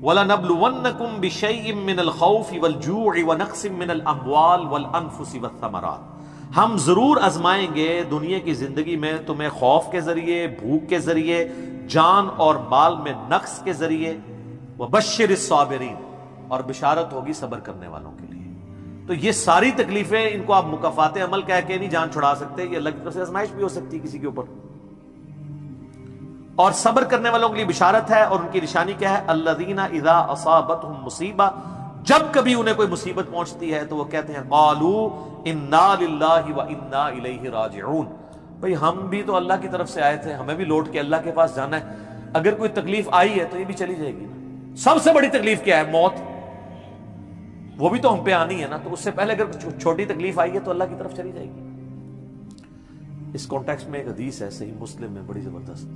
وَلَنَبْلُوَنَّكُمْ بِشَيْءٍ مِّنَ الْخَوْفِ وَالْجُوعِ وَنَقْصٍ مِّنَ الْأَمْوَالِ وَالْأَنفُسِ وَالثَّمَرَاتِ، ہم ضرور آزمائیں گے دنیا کی زندگی میں تمہیں خوف کے ذریعے، بھوک کے ذریعے، جان اور مال میں نقص کے ذریعے، وَبَشِّرِ الصَّابِرِينَ، اور بشارت ہوگی صبر کرنے والوں کے لیے۔ تو یہ ساری تکلیفیں، ان کو آپ مکافات عمل کہہ کے نہیں جان چھڑا سکتے، یہ اللہ کی طرف سے آزمائش بھی ہو سکتی ہے کسی کے اوپر۔ اور صبر کرنے والوں کے لیے بشارت ہے، اور ان کی نشانی کیا ہے؟ الذین اذا اصابتهم مصیبہ، جب کبھی انہیں کوئی مصیبت پہنچتی ہے تو وہ کہتے ہیں قالوا انا للہ وانا الیہ راجعون، بھئی ہم بھی تو اللہ کی طرف سے آئے تھے، ہمیں بھی لوٹ کے اللہ کے پاس جانا ہے، اگر کوئی تکلیف آئی ہے تو یہ بھی چلی جائے گی نا۔ سب سے بڑی تکلیف کیا ہے؟ موت، وہ بھی تو ہم پہ آنی ہے نا، تو اس سے پہلے اگر چھوٹی تکلیف آئی ہے تو اللہ کی طرف چلی جائے گی۔ اس کانٹیکسٹ میں ایک حدیث ہے صحیح مسلم میں بڑی زبردست،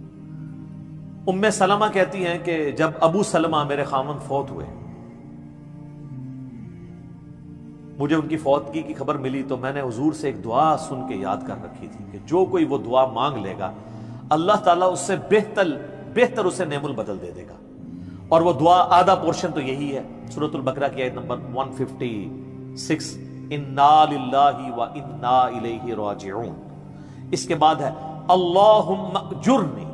ام سلمہ کہتی ہیں کہ جب ابو سلمہ میرے خاوند فوت ہوئے، مجھے ان کی فوتگی کی خبر ملی تو میں نے حضور سے ایک دعا سن کے یاد کر رکھی تھی کہ جو کوئی وہ دعا مانگ لے گا اللہ تعالیٰ اس سے بہتر اسے نعم البدل دے گا، اور وہ دعا آدھا پورشن تو یہی ہے، سورۃ البقرہ کی آیت نمبر 156، انا للہ وانا الیہ راجعون۔ اس کے بعد ہے اللہم اجرنی،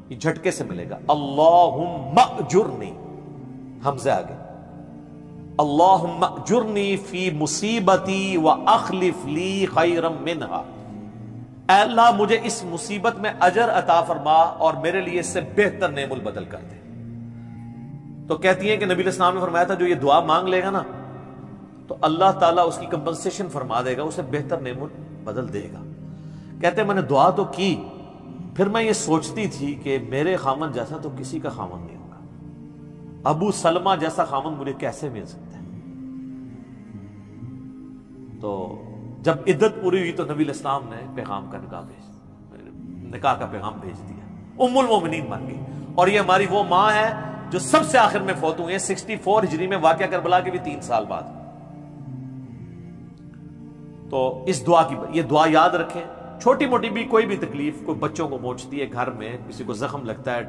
یہ جھٹکے سے ملے گا، اللہم اجرنی، حمزہ آگے، اللہم اجرنی فی مصیبتی واخلف لی خیرا منہا، اے اللہ مجھے اس مصیبت میں اجر عطا فرما اور میرے لیے اس سے بہتر نعم البدل کر دے۔ تو کہتی ہیں کہ نبی علیہ السلام نے فرمایا تھا جو یہ دعا مانگ لے گا نا تو اللہ تعالیٰ اس کی کمپنسیشن فرما دے گا، اسے بہتر نعم البدل دے گا۔ کہتے ہیں میں نے دعا تو کی، پھر میں یہ سوچتی تھی کہ میرے خامن جیسا تو کسی کا خامن نہیں ہوگا، ابو سلمہ جیسا خامن مجھے کیسے مل سکتا ہے؟ تو جب عدت پوری ہوئی تو نبی علیہ السلام نے پیغام کا نکاح کا پیغام بھیج دیا، ام المومنین بن گئی، اور یہ ہماری وہ ماں ہے جو سب سے آخر میں فوت ہوئی ہیں 64 ہجری میں، واقعہ کربلا کے بھی 3 سال بعد۔ تو اس دعا کی، یہ دعا یاد رکھیں، چھوٹی موٹی بھی کوئی بھی تکلیف، کوئی بچوں کو پہنچتی ہے گھر میں، کسی کو زخم لگتا ہے،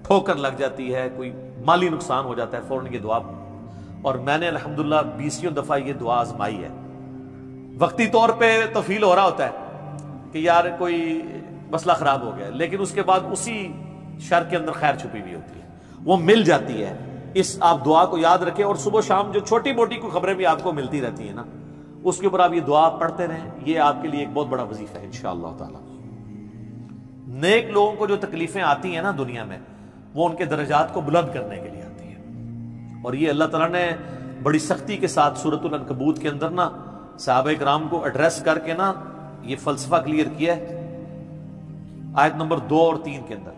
ٹھوکر لگ جاتی ہے، کوئی مالی نقصان ہو جاتا ہے، فوراً یہ دعا، اور میں نے الحمدللہ 20 دفعہ یہ دعا آزمائی ہے۔ وقتی طور پہ تو فیل ہو رہا ہوتا ہے کہ یار کوئی مسئلہ خراب ہو گیا، لیکن اس کے بعد اسی شر کے اندر خیر چھپی ہوئی ہوتی ہے، وہ مل جاتی ہے۔ اس آپ دعا کو یاد رکھیں، اور صبح شام جو چھوٹی موٹی کوئی خبریں بھی آپ کو ملتی رہتی ہیں نا، اس کے اوپر آپ یہ دعا پڑھتے رہیں، یہ آپ کے لیے ایک بہت بڑا وظیفہ ہے انشاءاللہ تعالی۔ نیک لوگوں کو جو تکلیفیں آتی ہیں نا دنیا میں، وہ ان کے درجات کو بلند کرنے کے لیے آتی ہیں، اور یہ اللہ تعالیٰ نے بڑی سختی کے ساتھ سورۃ العنکبوت کے اندر نا صحابہ کرام کو ایڈریس کر کے نا یہ فلسفہ کلیئر کیا ہے، آیت نمبر 2 اور 3 کے اندر،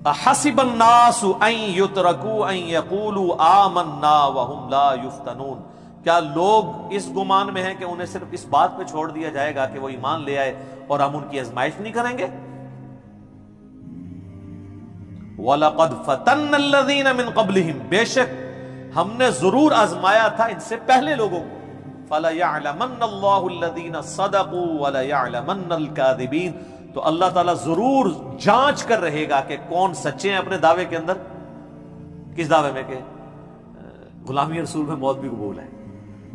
احسب الناس ان یترکوا ان یقولوا آمنا وهم لا یفتنون، کیا لوگ اس گمان میں ہیں کہ انہیں صرف اس بات پہ چھوڑ دیا جائے گا کہ وہ ایمان لے آئے اور ہم ان کی آزمائش نہیں کریں گے؟ وَلَقَدْ فَتَنَّ الَّذِينَ مِن قَبْلِهِمْ، بے شک ہم نے ضرور آزمایا تھا ان سے پہلے لوگوں کو، فَلَيَعْلَمَنَّ اللَّهُ الَّذِينَ صَدَقُوا وَلَيَعْلَمَنَّ الْكَاذِبِينَ، تو اللہ تعالیٰ ضرور جانچ کر رہے گا کہ کون سچے ہیں اپنے دعوے کے اندر، کس دعوے میں کہ غلامی رسول میں موت بھی قبول ہے،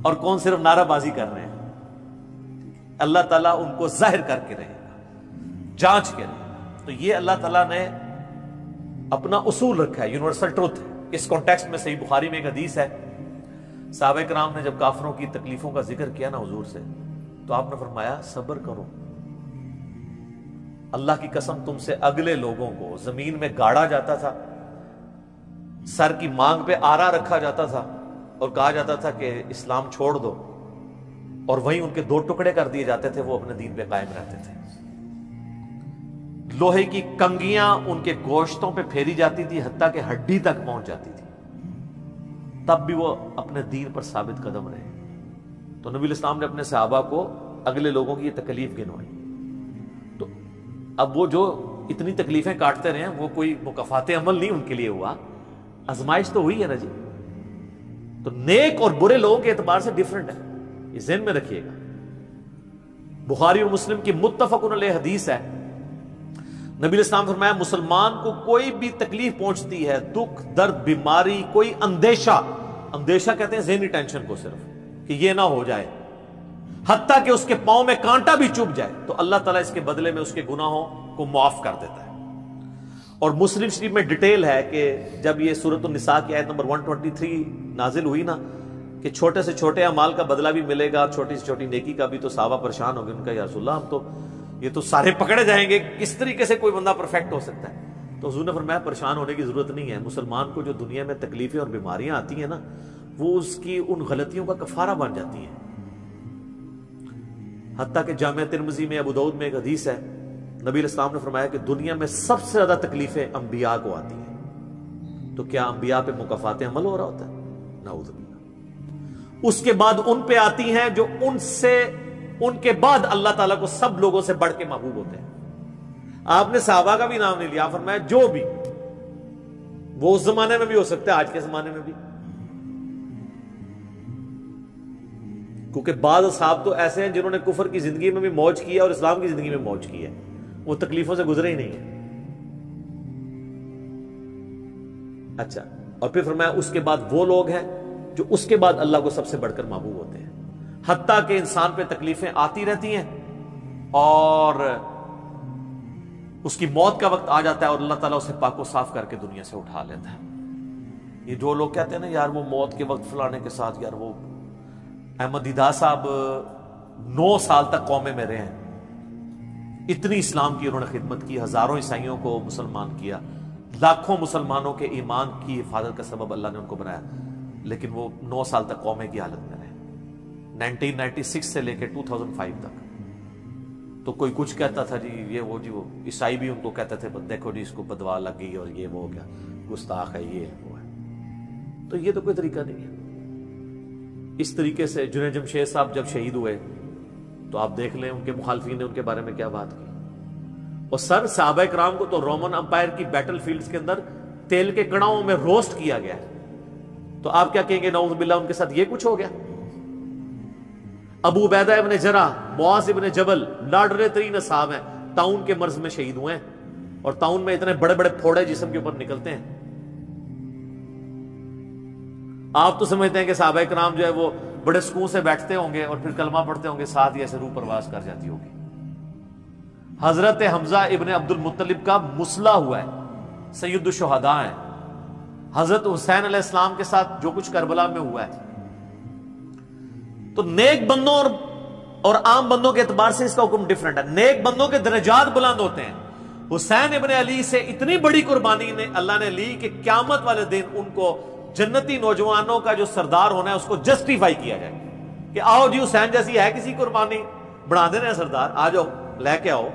اور کون صرف نعرہ بازی کر رہے ہیں۔ اللہ تعالیٰ ان کو ظاہر کر کے رہے گا، جانچ کے رہے گا۔ تو یہ اللہ تعالیٰ نے اپنا اصول رکھا ہے، یونیورسل ٹروتھ ہے۔ اس کانٹیکسٹ میں صحیح بخاری میں ایک حدیث ہے، صحابہ کرام نے جب کافروں کی تکلیفوں کا ذکر کیا نا حضور سے، تو آپ نے فرمایا صبر کرو، اللہ کی قسم تم سے اگلے لوگوں کو زمین میں گاڑا جاتا تھا، سر کی مانگ پہ آرا رکھا جاتا تھا اور کہا جاتا تھا کہ اسلام چھوڑ دو، اور وہیں ان کے 2 ٹکڑے کر دیے جاتے تھے، وہ اپنے دین پہ قائم رہتے تھے۔ لوہے کی کنگیاں ان کے گوشتوں پہ پھیری جاتی تھی، حتیٰ کہ ہڈی تک پہنچ جاتی تھی، تب بھی وہ اپنے دین پر ثابت قدم رہے۔ تو نبی الاسلام نے اپنے صحابہ کو اگلے لوگوں کی یہ تکلیف گنوائی۔ تو اب وہ جو اتنی تکلیفیں کاٹتے رہے ہیں، وہ کوئی مکافات عمل نہیں ان کے لیے ہوا، آزمائش تو ہوئی ہے نا جی۔ تو نیک اور برے لوگوں کے اعتبار سے ڈیفرنٹ ہے، یہ ذہن میں رکھیے گا۔ بخاری اور مسلم کی متفق علیہ حدیث ہے، نبی علیہ السلام فرمایا مسلمان کو کوئی بھی تکلیف پہنچتی ہے، دکھ درد بیماری، کوئی اندیشہ کہتے ہیں ذہنی ٹینشن کو صرف کہ یہ نہ ہو جائے، حتیٰ کہ اس کے پاؤں میں کانٹا بھی چبھ جائے، تو اللہ تعالیٰ اس کے بدلے میں اس کے گناہوں کو معاف کر دیتا ہے۔ اور مسلم شریف میں ڈیٹیل ہے کہ جب یہ سورۃ النساء کی آیت نمبر 123 نازل ہوئی نا کہ چھوٹے سے چھوٹے اعمال کا بدلہ بھی ملے گا، چھوٹی سے چھوٹی نیکی کا بھی، تو صحابہ پریشان ہو گئے، ان کا یا رسول اللہ ہم تو یہ تو سارے پکڑے جائیں گے، کس طریقے سے کوئی بندہ پرفیکٹ ہو سکتا ہے؟ تو حضور نے فرمایا پریشان ہونے کی ضرورت نہیں ہے، مسلمان کو جو دنیا میں تکلیفیں اور بیماریاں آتی ہیں نا، وہ اس کی ان غلطیوں کا کفارہ بن جاتی ہیں۔ حتیٰ کہ جامعہ ترمذی میں ابو داؤد میں ایک حدیث ہے، نبی علیہ السلام نے فرمایا کہ دنیا میں سب سے زیادہ تکلیفیں انبیاء کو آتی ہیں، تو کیا انبیاء پہ مکافات عمل ہو رہا ہوتا ہے؟ نعوذ باللہ۔ اس کے بعد ان پہ آتی ہیں جو ان کے بعد اللہ تعالیٰ کو سب لوگوں سے بڑھ کے محبوب ہوتے ہیں۔ آپ نے صحابہ کا بھی نام نہیں لیا، فرمایا جو بھی، وہ اس زمانے میں بھی ہو سکتا ہے، آج کے زمانے میں بھی، کیونکہ بعض اصحاب تو ایسے ہیں جنہوں نے کفر کی زندگی میں بھی موج کی ہے اور اسلام کی زندگی میں موج کی ہے، وہ تکلیفوں سے گزرے ہی نہیں ہیں۔ اچھا، اور پھر فرمایا اس کے بعد وہ لوگ ہیں جو اس کے بعد اللہ کو سب سے بڑھ کر محبوب ہوتے ہیں، حتیٰ کہ انسان پہ تکلیفیں آتی رہتی ہیں اور اس کی موت کا وقت آ جاتا ہے اور اللہ تعالیٰ اسے پاک و صاف کر کے دنیا سے اٹھا لیتا ہے۔ یہ جو لوگ کہتے ہیں نا یار وہ موت کے وقت فلانے کے ساتھ، یار وہ احمد دیدہ صاحب 9 سال تک قومے میں رہے ہیں، اتنی اسلام کی انہوں نے خدمت کی، ہزاروں عیسائیوں کو مسلمان کیا، لاکھوں مسلمانوں کے ایمان کی حفاظت کا سبب اللہ نے ان کو بنایا، لیکن وہ 9 سال تک قومے کی حالت میں رہے، 1996 سے لے کے 2005 تک۔ تو کوئی کچھ کہتا تھا جی یہ وہ عیسائی بھی ان کو کہتے تھے دیکھو جی اس کو بدوا لگ گئی اور یہ وہ ہو گیا، گستاخ ہے، یہ وہ ہے۔ تو یہ تو کوئی طریقہ نہیں ہے۔ اس طریقے سے جنید جمشید صاحب جب شہید ہوئے تو آپ دیکھ لیں ان کے مخالفین نے ان کے بارے میں کیا بات کی، اور صحابہ کرام کو تو رومن امپائر کی بیٹل فیلڈز کے اندر تیل کے کڑاؤں میں روسٹ کیا گیا ہے، تو آپ کیا کہیں گے نعوذ باللہ ان کے ساتھ یہ کچھ ہو گیا؟ ابو عبیدہ ابن جرح، معاذ ابن جبل لاڈلے ترین اصحاب ہیں، طاعون کے مرض میں شہید ہوئے ہیں، اور طاعون میں اتنے بڑے بڑے پھوڑے جسم کے اوپر نکلتے ہیں۔ آپ تو سمجھتے ہیں کہ صحابہ کرام جو ہے وہ بڑے سکون سے بیٹھتے ہوں گے اور پھر کلمہ پڑھتے ہوں گے، ساتھ ہی ایسے روح پرواز کر جاتی ہوگی۔ حضرت حمزہ ابن عبد المطلب کا مسلح ہوا ہے، سید الشہداء ہیں۔ حضرت حسین علیہ السلام کے ساتھ جو کچھ کربلا میں ہوا ہے، تو نیک بندوں اور عام بندوں کے اعتبار سے اس کا حکم ڈیفرنٹ ہے۔ نیک بندوں کے درجات بلند ہوتے ہیں۔ حسین ابن علی سے اتنی بڑی قربانی نے اللہ نے لی کہ قیامت والے دن ان کو جنتی نوجوانوں کا جو سردار ہونا ہے اس کو جسٹیفائی کیا جائے کہ آؤ جی حسین جیسی ہے کسی قربانی، بنا دینا ہے سردار، آ جاؤ لے کے آؤ۔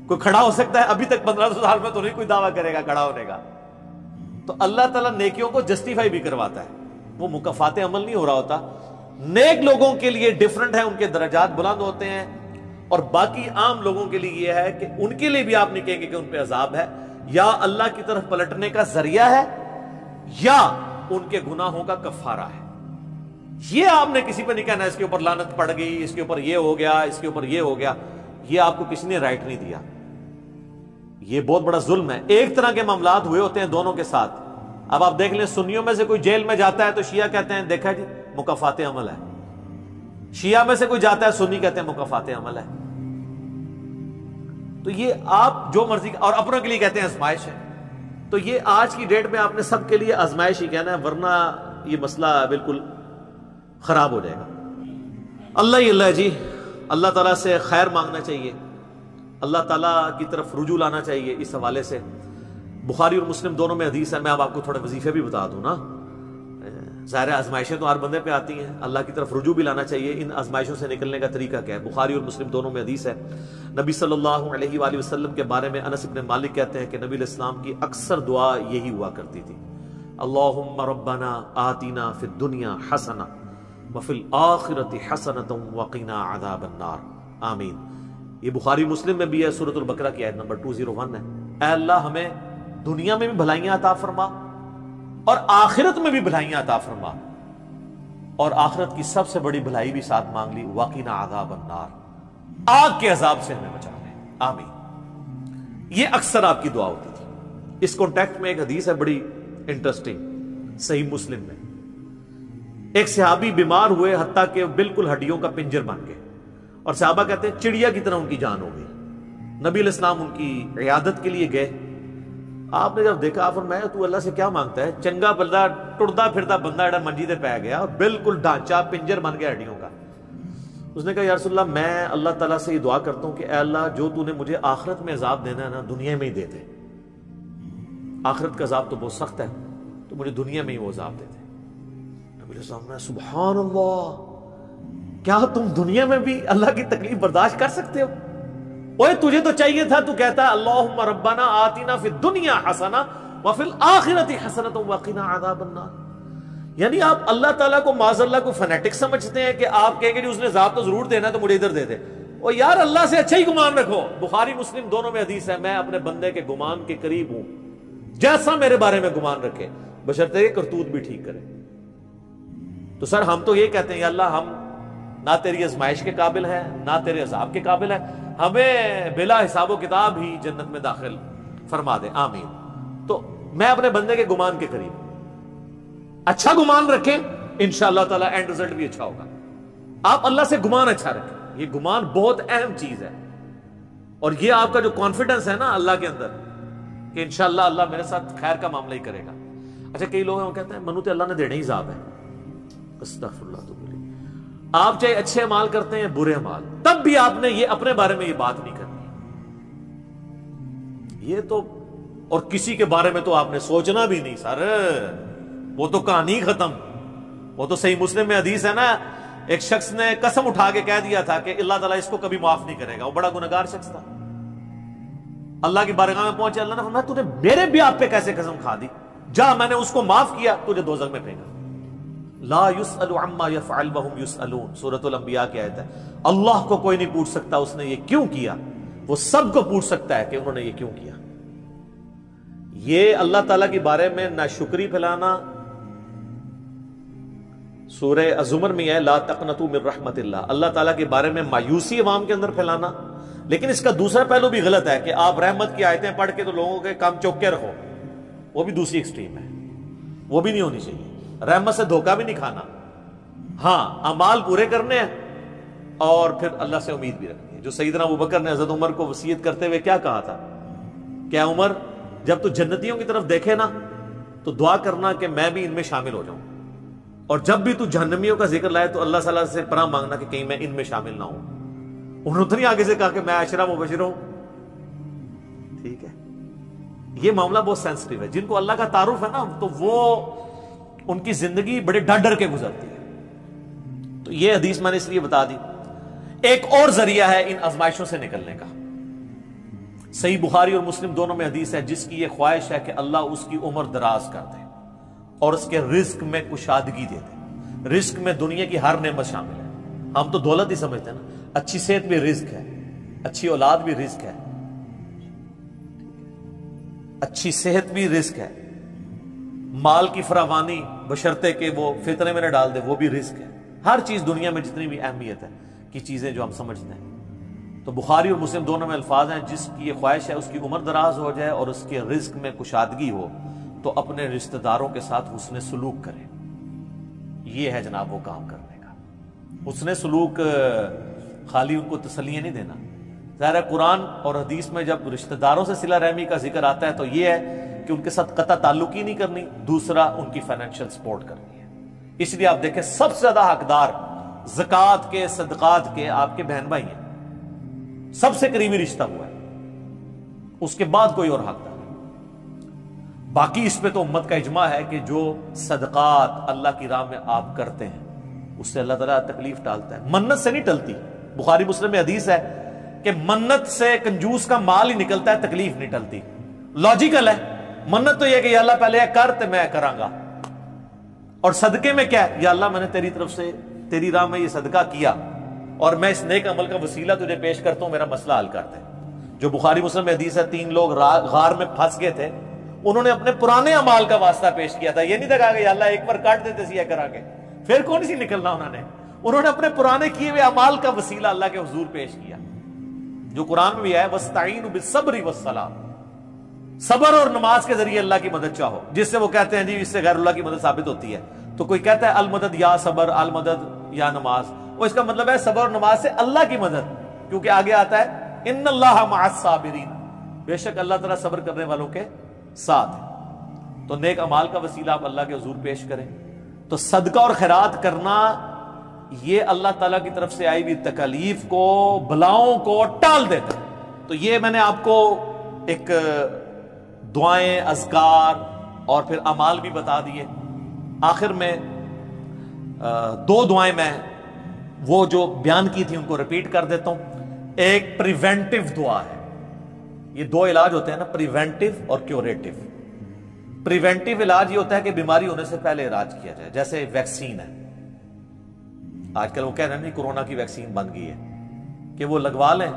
کوئی کھڑا ہو سکتا ہے؟ ابھی تک 1500 سال میں تو نہیں کوئی دعویٰ کرے گا کھڑا ہونے کا۔ تو اللہ تعالیٰ نیکیوں کو جسٹیفائی بھی کرواتا ہے، وہ مکافات عمل نہیں ہو رہا ہوتا۔ نیک لوگوں کے لیے ڈیفرنٹ ہے، ان کے درجات بلند ہوتے ہیں، اور باقی عام لوگوں کے لیے یہ ہے کہ ان کے لیے بھی آپ نہیں کہیں گے کہ ان پہ عذاب ہے، یا اللہ کی طرف پلٹنے کا ذریعہ ہے یا ان کے گناہوں کا کفارہ ہے۔ یہ آپ نے کسی پہ نہیں کہنا اس کے اوپر لعنت پڑ گئی، اس کے اوپر یہ ہو گیا، اس کے اوپر یہ ہو گیا، یہ آپ کو کسی نے رائٹ نہیں دیا۔ یہ بہت بڑا ظلم ہے۔ ایک طرح کے معاملات ہوئے ہوتے ہیں دونوں کے ساتھ۔ اب آپ دیکھ لیں سنیوں میں سے کوئی جیل میں جاتا ہے تو شیعہ کہتے ہیں دیکھا جی مکافات عمل ہے، شیعہ میں سے کوئی جاتا ہے سنی کہتے ہیں مکافات عمل ہے۔ تو یہ آپ جو مرضی، اور اپنوں کے لیے کہتے ہیں آزمائش ہے۔ تو یہ آج کی ڈیٹ میں آپ نے سب کے لیے آزمائش ہی کہنا ہے، ورنہ یہ مسئلہ بالکل خراب ہو جائے گا۔ اللہ ہی اللہ جی، اللہ تعالیٰ سے خیر مانگنا چاہیے، اللہ تعالیٰ کی طرف رجوع لانا چاہیے۔ اس حوالے سے بخاری اور مسلم دونوں میں حدیث ہے، میں اب آپ کو تھوڑے وظیفے بھی بتا دوں نا۔ ظاہر آزمائشیں تو ہر بندے پہ آتی ہیں، اللہ کی طرف رجوع بھی لانا چاہیے۔ ان آزمائشوں سے نکلنے کا طریقہ کیا ہے؟ بخاری اور مسلم دونوں میں حدیث ہے، نبی صلی اللہ علیہ وآلہ وسلم کے بارے میں انس بن مالک کہتے ہیں کہ نبی علیہ السلام کی اکثر دعا یہی ہوا کرتی تھی، اللہم ربنا آتنا فی الدنیا حسنہ وفی الآخرۃ حسنۃ وقنا عذاب النار، آمین۔ یہ بخاری مسلم میں بھی ہے، سورۃ البقرہ کی آیت نمبر 201 ہے۔ اے اللہ ہمیں دنیا میں بھی بھلائیاں عطا فرما اور آخرت میں بھی بھلائیاں عطا فرما، اور آخرت کی سب سے بڑی بھلائی بھی ساتھ مانگ لی، وقنا عذاب النار، آگ کے عذاب سے ہمیں بچا لے، آمین۔ یہ اکثر آپ کی دعا ہوتی تھی. اس کانٹیکٹ میں ایک حدیث ہے بڑی انٹرسٹنگ صحیح مسلم میں. ایک صحابی بیمار ہوئے حتیٰ کہ بالکل ہڈیوں کا پنجر بن گئے, اور صحابہ کہتے ہیں چڑیا کی طرح ان کی جان ہو گئی. نبی علیہ السلام ان کی عیادت کے لیے گئے. آپ نے جب دیکھا, آپ فرمایا تو اللہ سے کیا مانگتا ہے؟ چنگا بندہ ٹردا پھردا بندہ ایڈا منجی دے پہ گیا اور بالکل ڈھانچہ پنجر بن گیا ہڈیوں کا. اس نے کہا یا رسول اللہ میں اللہ تعالیٰ سے یہ دعا کرتا ہوں کہ اے اللہ جو تو نے مجھے آخرت میں عذاب دینا ہے نا دنیا میں ہی دے دے. آخرت کا عذاب تو بہت سخت ہے, تو مجھے دنیا میں ہی وہ عذاب دے دے. نبی علیہ السلام نے سبحان اللہ, کیا تم دنیا میں بھی اللہ کی تکلیف برداشت کر سکتے ہو؟ اوے تجھے تو چاہیے تھا تو کہتا اللہم ربنا آتنا فی الدنیا حسنہ وفی الآخرۃ حسنۃ وقنا عذاب النار. یعنی آپ اللہ تعالیٰ کو معاذ اللہ کو فنیٹک سمجھتے ہیں کہ آپ کہیں گے اس نے عذاب تو ضرور دینا تو مجھے ادھر دے دے. او یار اللہ سے اچھا ہی گمان رکھو. بخاری مسلم دونوں میں حدیث ہے, میں اپنے بندے کے گمان کے قریب ہوں جیسا میرے بارے میں گمان رکھے, بشرطے کہ کرتوت بھی ٹھیک کرے. تو سر ہم تو یہ کہتے ہیں یا اللہ ہم نہ تیری آزمائش کے قابل ہیں نہ تیرے عذاب کے قابل ہیں, ہمیں بلا حساب و کتاب ہی جنت میں داخل فرما دے, آمین. تو میں اپنے بندے کے گمان کے قریب, اچھا گمان رکھیں انشاءاللہ تعالی اینڈ رزلٹ بھی اچھا ہوگا. آپ اللہ سے گمان اچھا رکھیں, یہ گمان بہت اہم چیز ہے. اور یہ آپ کا جو کانفیڈنس ہے نا اللہ کے اندر کہ انشاءاللہ اللہ میرے ساتھ خیر کا معاملہ ہی کرے گا. اچھا کئی لوگ ہیں وہ کہتے ہیں منو تے اللہ نے دینے ہی عذاب ہے. استغفر اللہ تو بولی, آپ چاہے اچھے اعمال کرتے ہیں برے اعمال, تب بھی آپ نے یہ اپنے بارے میں یہ بات نہیں کرنی. یہ تو اور کسی کے بارے میں تو آپ نے سوچنا بھی نہیں سر, وہ تو کہانی ختم. وہ تو صحیح مسلم میں حدیث ہے نا, ایک شخص نے قسم اٹھا کے کہہ دیا تھا کہ اللہ تعالیٰ اس کو کبھی معاف نہیں کرے گا. وہ بڑا گنہگار شخص تھا. اللہ کی بارگاہ میں پہنچے, اللہ نے فرمایا تو نے میرے بھی آپ پہ کیسے قسم کھا دی؟ جا میں نے اس کو معاف کیا, تجھے دوزخ میں پھینکا. لا يسأل عما يفعل وهم يسألون, سورۃ الانبیاء کی آیت ہے. اللہ کو کوئی نہیں پوچھ سکتا اس نے یہ کیوں کیا, وہ سب کو پوچھ سکتا ہے کہ انہوں نے یہ کیوں کیا. یہ اللہ تعالیٰ کے بارے میں ناشکری پھیلانا سورہ الزمر میں ہے, لا تقنطوا من رحمت اللہ, اللہ تعالیٰ کے بارے میں مایوسی عوام کے اندر پھیلانا. لیکن اس کا دوسرا پہلو بھی غلط ہے کہ آپ رحمت کی آیتیں پڑھ کے تو لوگوں کے کام چوک کے رکھو, وہ بھی دوسری ایکسٹریم ہے, وہ بھی نہیں ہونی چاہیے. رحمت سے دھوکہ بھی نہیں کھانا, ہاں اعمال پورے کرنے ہیں اور پھر اللہ سے امید بھی رکھنی ہے. جو سیدنا ابوبکر نے حضرت عمر کو وصیت کرتے ہوئے کیا کہا تھا, کیا عمر جب تو جنتیوں کی طرف دیکھے نا تو دعا کرنا کہ میں بھی ان میں شامل ہو جاؤں, اور جب بھی تو جہنمیوں کا ذکر لائے تو اللہ تعالیٰ سے پناہ مانگنا کہ کہیں میں ان میں شامل نہ ہوں. انہوں نے آگے سے کہا کہ میں عشرہ مبشر ہوں. ٹھیک ہے, یہ معاملہ بہت سینسٹیو ہے. جن کو اللہ کا تعارف ہے نا تو وہ ان کی زندگی بڑے ڈر ڈر کے گزرتی ہے. تو یہ حدیث میں نے اس لیے بتا دی. ایک اور ذریعہ ہے ان آزمائشوں سے نکلنے کا. صحیح بخاری اور مسلم دونوں میں حدیث ہے جس کی یہ خواہش ہے کہ اللہ اس کی عمر دراز کر دے اور اس کے رزق میں کشادگی دے دے. رزق میں دنیا کی ہر نعمت شامل ہے. ہم تو دولت ہی سمجھتے ہیں نا, اچھی صحت بھی رزق ہے, اچھی اولاد بھی رزق ہے, اچھی صحت بھی رزق ہے, مال کی فراوانی بشرطے کہ وہ فطرے میں نہ ڈال دے وہ بھی رزق ہے. ہر چیز دنیا میں جتنی بھی اہمیت ہے کی چیزیں جو ہم سمجھتے ہیں. تو بخاری اور مسلم دونوں میں الفاظ ہیں جس کی یہ خواہش ہے اس کی عمر دراز ہو جائے اور اس کے رزق میں کشادگی ہو تو اپنے رشتہ داروں کے ساتھ حسن سلوک کرے. یہ ہے جناب وہ کام کرنے کا. حسن سلوک خالی ان کو تسلیاں نہیں دینا. ظاہر قرآن اور حدیث میں جب رشتہ داروں سے صلہ رحمی کا ذکر آتا ہے تو یہ ہے کہ ان کے ساتھ قطع تعلق ہی نہیں کرنی, دوسرا ان کی فائنینشیل سپورٹ کرنی ہے. اس لیے آپ دیکھیں سب سے زیادہ حقدار زکوٰۃ کے صدقات کے آپ کے بہن بھائی ہیں, سب سے قریبی رشتہ ہوا ہے, اس کے بعد کوئی اور حقدار. باقی اس پہ تو امت کا اجماع ہے کہ جو صدقات اللہ کی راہ میں آپ کرتے ہیں اس سے اللہ تعالیٰ تکلیف ٹالتا ہے. منت سے نہیں ٹلتی. بخاری مسلم میں حدیث ہے کہ منت سے کنجوس کا مال ہی نکلتا ہے, تکلیف نہیں ٹلتی. لاجیکل ہے. منت تو یہ کہ یا اللہ پہلے کر تو میں کراں گا, اور صدقے میں کیا ہے, یا اللہ میں نے تیری طرف سے تیری راہ میں یہ صدقہ کیا اور میں اس نیک عمل کا وسیلہ تجھے پیش کرتا ہوں, میرا مسئلہ حل کر دے. جو بخاری مسلم میں حدیث ہے 3 لوگ غار میں پھنس گئے تھے, انہوں نے اپنے پرانے اعمال کا واسطہ پیش کیا تھا. یہ نہیں تھا کہا کہ یا اللہ ایک بار کاٹ دیتے سی کرا کے پھر کون سی نکلنا. انہوں نے اپنے پرانے کیے ہوئے اعمال کا وسیلہ اللہ کے حضور پیش کیا. جو قرآن میں بھی ہے وَاسْتَعِينُوا بِالصَّبْرِ وَالصَّلَاةِ، صبر اور نماز کے ذریعے اللہ کی مدد چاہو، جس سے وہ کہتے ہیں جی اس سے غیر اللہ کی مدد ثابت ہوتی ہے، تو کوئی کہتا ہے المدد یا صبر، المدد یا نماز، وہ اس کا مطلب ہے صبر اور نماز سے اللہ کی مدد، کیونکہ آگے آتا ہے ان اللہ مع الصابرین، بے شک اللہ تعالیٰ صبر کرنے والوں کے ساتھ ہے۔ تو نیک اعمال کا وسیلہ آپ اللہ کے حضور پیش کریں، تو صدقہ اور خیرات کرنا یہ اللہ تعالیٰ کی طرف سے آئی ہوئی تکالیف کو، بلاؤں کو ٹال دیتا ہے۔ تو یہ میں نے آپ کو ایک دعائیں، اذکار اور پھر اعمال بھی بتا دیے۔ آخر میں دو دعائیں میں وہ جو بیان کی تھی ان کو ریپیٹ کر دیتا ہوں۔ ایک پریونٹیو دعا ہے، یہ دو علاج ہوتے ہیں نا، پریونٹیو اور کیوریٹیو۔ پریونٹیو علاج یہ ہوتا ہے کہ بیماری ہونے سے پہلے علاج کیا جائے، جیسے ویکسین ہے، آج کل وہ کہہ رہے ہیں نہیں کورونا کی ویکسین بن گئی ہے کہ وہ لگوا لیں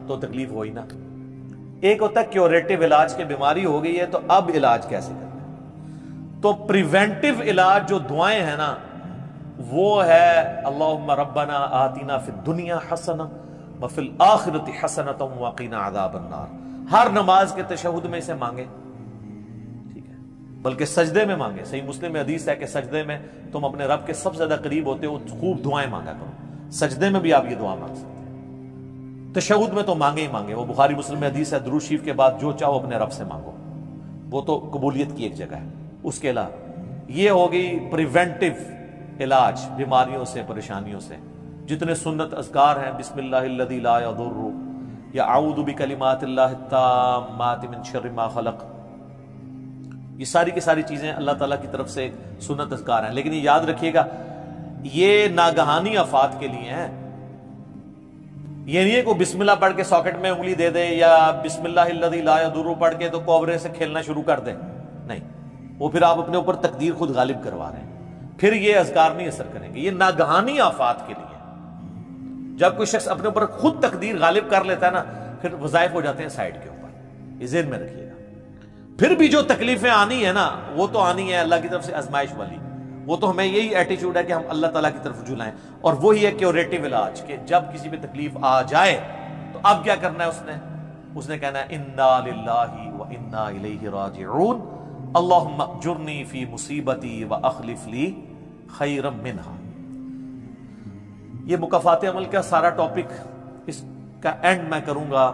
تو تکلیف ہوئی نہ۔ ایک ہوتا ہے کیوریٹیو علاج کہ بیماری ہو گئی ہے تو اب علاج کیسے کرنا ہے۔ تو پریونٹیو علاج جو دعائیں ہیں نا وہ ہے اللہم ربنا آتنا فی الدنیا حسنہ وفی الآخرۃ حسنۃ وقنا عذاب النار۔ ہر نماز کے تشہد میں اسے مانگے، ٹھیک ہے، بلکہ سجدے میں مانگے۔ صحیح مسلم میں حدیث ہے کہ سجدے میں تم اپنے رب کے سب سے زیادہ قریب ہوتے ہو، خوب دعائیں مانگا کرو۔ سجدے میں بھی آپ یہ دعا مانگ سکتے ہیں، تشہد میں تو مانگے ہی مانگے۔ وہ بخاری مسلم میں حدیث ہے درود شریف کے بعد جو چاہو اپنے رب سے مانگو، وہ تو قبولیت کی ایک جگہ ہے۔ اس کے علاوہ یہ ہو گئی پریونٹیو علاج بیماریوں سے، پریشانیوں سے۔ جتنے سنت اذکار ہیں، بسم اللہ الذی لا یضر، یا اعوذ بکلمات اللہ التامات من شر ما خلق، یہ ساری کی ساری چیزیں اللہ تعالیٰ کی طرف سے سنت اذکار ہیں۔ لیکن یہ یاد رکھیے گا یہ ناگہانی آفات کے لیے ہیں، یہ نہیں ہے کہ بسم اللہ پڑھ کے ساکٹ میں انگلی دے دے یا بسم اللہ الذی لا یضر پڑھ کے تو کوبرے سے کھیلنا شروع کر دے، نہیں، وہ پھر آپ اپنے اوپر تقدیر خود غالب کروا رہے ہیں، پھر یہ اذکار نہیں اثر کریں گے۔ یہ ناگہانی آفات کے لیے، جب کوئی شخص اپنے اوپر خود تقدیر غالب کر لیتا ہے نا پھر وظائف ہو جاتے ہیں سائڈ کے اوپر، یہ ذہن میں رکھیے گا۔ پھر بھی جو تکلیفیں آنی ہے نا وہ تو آنی ہے اللہ کی طرف سے آزمائش والی، وہ تو ہمیں یہی ایٹیچیوڈ ہے کہ ہم اللہ تعالیٰ کی طرف رجوع لائیں، اور وہی ہے کیوریٹیو علاج کہ جب کسی پہ تکلیف آ جائے تو اب کیا کرنا ہے، اس نے کہنا ہے انا للہ و انا الیہ راجعون، اللہم اجرنی فی مصیبتی و اخلف لی خیرا منہا۔ یہ مکافات عمل کا سارا ٹاپک، اس کا اینڈ میں کروں گا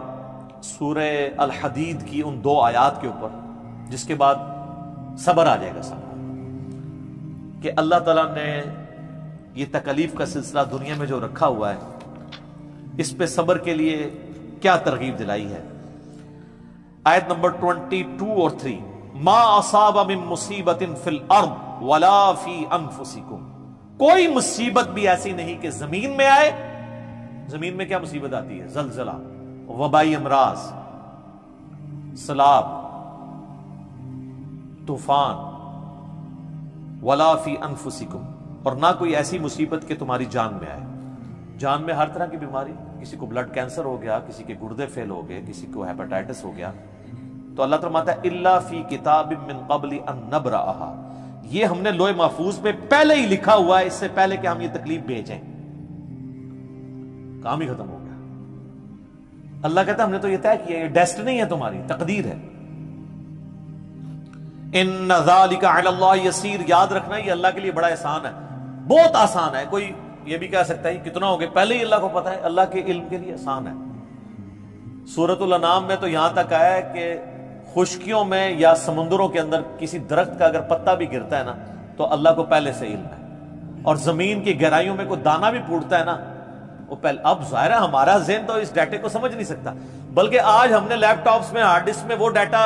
سورہ الحدید کی ان دو آیات کے اوپر، جس کے بعد صبر آ جائے گا سب کہ اللہ تعالیٰ نے یہ تکلیف کا سلسلہ دنیا میں جو رکھا ہوا ہے اس پہ صبر کے لیے کیا ترغیب دلائی ہے۔ آیت نمبر 22 اور 3، ما اصاب من مصیبت فی الارض ولا فی انفسکم، کوئی مصیبت بھی ایسی نہیں کہ زمین میں آئے۔ زمین میں کیا مصیبت آتی ہے؟ زلزلہ، وبائی امراض، سیلاب، طوفان، ولا فی انفسکم، اور نہ کوئی ایسی مصیبت کہ تمہاری جان میں آئے۔ جان میں ہر طرح کی بیماری، کسی کو بلڈ کینسر ہو گیا، کسی کے گردے فیل ہو گئے، کسی کو ہیپاٹائٹس ہو گیا، تو اللہ تعالیٰ فرماتا ہے الا فی کتاب من قبل ان نبرأھا، یہ ہم نے لوح محفوظ میں پہلے ہی لکھا ہوا ہے، اس سے پہلے کہ ہم یہ تکلیف بھیجیں۔ کام ہی ختم ہو گیا۔ اللہ کہتا ہے ہم نے تو یہ طے کیا، یہ ڈیسٹنی ہے تمہاری، تقدیر ہے۔ ان ذالک علی اللہ یسیر، یاد رکھنا یہ اللہ کے لیے بڑا آسان ہے، بہت آسان ہے۔ کوئی یہ بھی کہہ سکتا ہے کتنا ہو گیا، پہلے ہی اللہ کو پتا ہے، اللہ کے علم کے لیے آسان ہے۔ سورۃ الانعام میں تو یہاں تک آیا ہے کہ خشکیوں میں یا سمندروں کے اندر کسی درخت کا اگر پتا بھی گرتا ہے نا تو اللہ کو پہلے سے علم ہے، اور زمین کی گہرائیوں میں کوئی دانہ بھی پھوٹتا ہے نا وہ پہلے۔ اب ظاہر ہے ہمارا ذہن تو اس ڈیٹے کو سمجھ نہیں سکتا، بلکہ آج ہم نے لیپ ٹاپس میں، ہارڈ ڈسک میں وہ ڈیٹا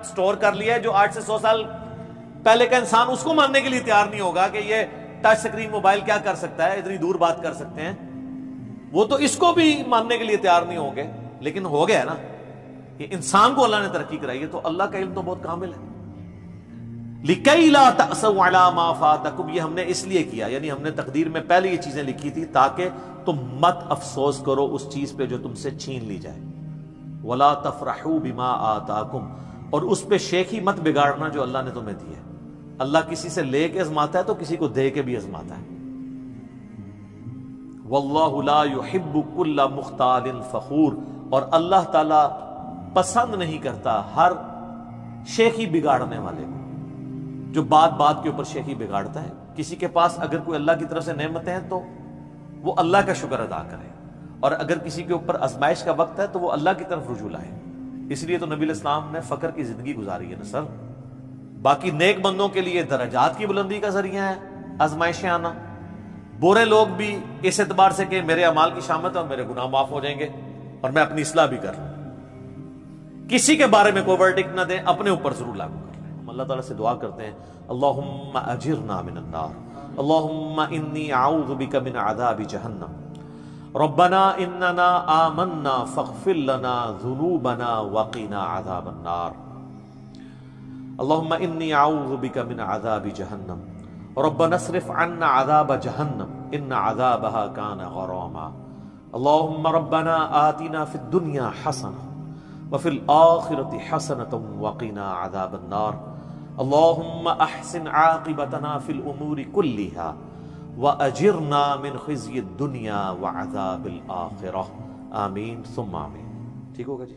سٹور کر لیا ہے جو 8 سے 100 سال پہلے کا انسان اس کو ماننے کے لیے تیار نہیں ہوگا کہ یہ ٹچ سکرین موبائل کیا کر سکتا ہے، اتنی دور بات کر سکتے ہیں، وہ تو اس کو بھی ماننے کے لیے تیار نہیں ہوں گے۔ لیکن ہو گیا نا کہ انسان کو اللہ نے ترقی کرائی ہے، تو اللہ کا علم تو بہت کامل ہے۔ لِكَيْ لَا تَأْسَوْا عَلَىٰ مَا فَاتَكُمْ، یہ ہم نے اس لیے کیا، یعنی ہم نے تقدیر میں پہلے یہ چیزیں لکھی تھی تاکہ تم مت افسوس کرو اس چیز پہ جو تم سے چھین لی جائے۔ وَلَا تَفْرَحُوا بِمَا آتَاكُمْ، اور اس پہ شیخی مت بگاڑنا جو اللہ نے تمہیں دی ہے۔ اللہ کسی سے لے کے ازماتا ہے تو کسی کو دے کے بھی ازماتا ہے۔ وَاللَّهُ لَا يُحِبُّ كُلَّ مُخْتَالٍ فَخُورٍ، اور اللہ تعالیٰ پسند نہیں کرتا ہر شیخی بگاڑنے والے کو، جو بات بات کے اوپر شیخی بگاڑتا ہے۔ کسی کے پاس اگر کوئی اللہ کی طرف سے نعمتیں ہیں تو وہ اللہ کا شکر ادا کرے، اور اگر کسی کے اوپر آزمائش کا وقت ہے تو وہ اللہ کی طرف رجوع لائے۔ اس لیے تو نبی علیہ السلام نے فقر کی زندگی گزاری ہے نا سر۔ باقی نیک بندوں کے لیے درجات کی بلندی کا ذریعہ ہے آزمائشیں آنا، برے لوگ بھی اس اعتبار سے کہ میرے اعمال کی شامت ہے اور میرے گناہ معاف ہو جائیں گے اور میں اپنی اصلاح بھی کر لوں، کسی کے بارے میں کوئی ورڈکٹ نہ دیں، اپنے اوپر ضرور لاگو کر لیں۔ ہم اللہ تعالیٰ سے دعا کرتے ہیں اللہم اجرنا من النار، اللہم انی اعوذ بک من عذاب جہنم، ربنا اننا آمنا فاغفر لنا ذنوبنا وقنا عذاب النار، اللہم انی اعوذ بک من عذاب جہنم، ربنا اصرف عنا عذاب جہنم ان عذابها کان غراما، اللہم ربنا آتنا فی الدنیا حسنہ وفی الآخرۃ حسنۃ وقنا عذاب النار، اللہم احسن عاقبتنا فی الامور کلہا وَأَجِرْنَا مِنْ خِزْيِ الدُّنْيَا وَعَذَابِ الْآخِرَةِ، آمین ثم آمین۔ ٹھیک ہوگا جی؟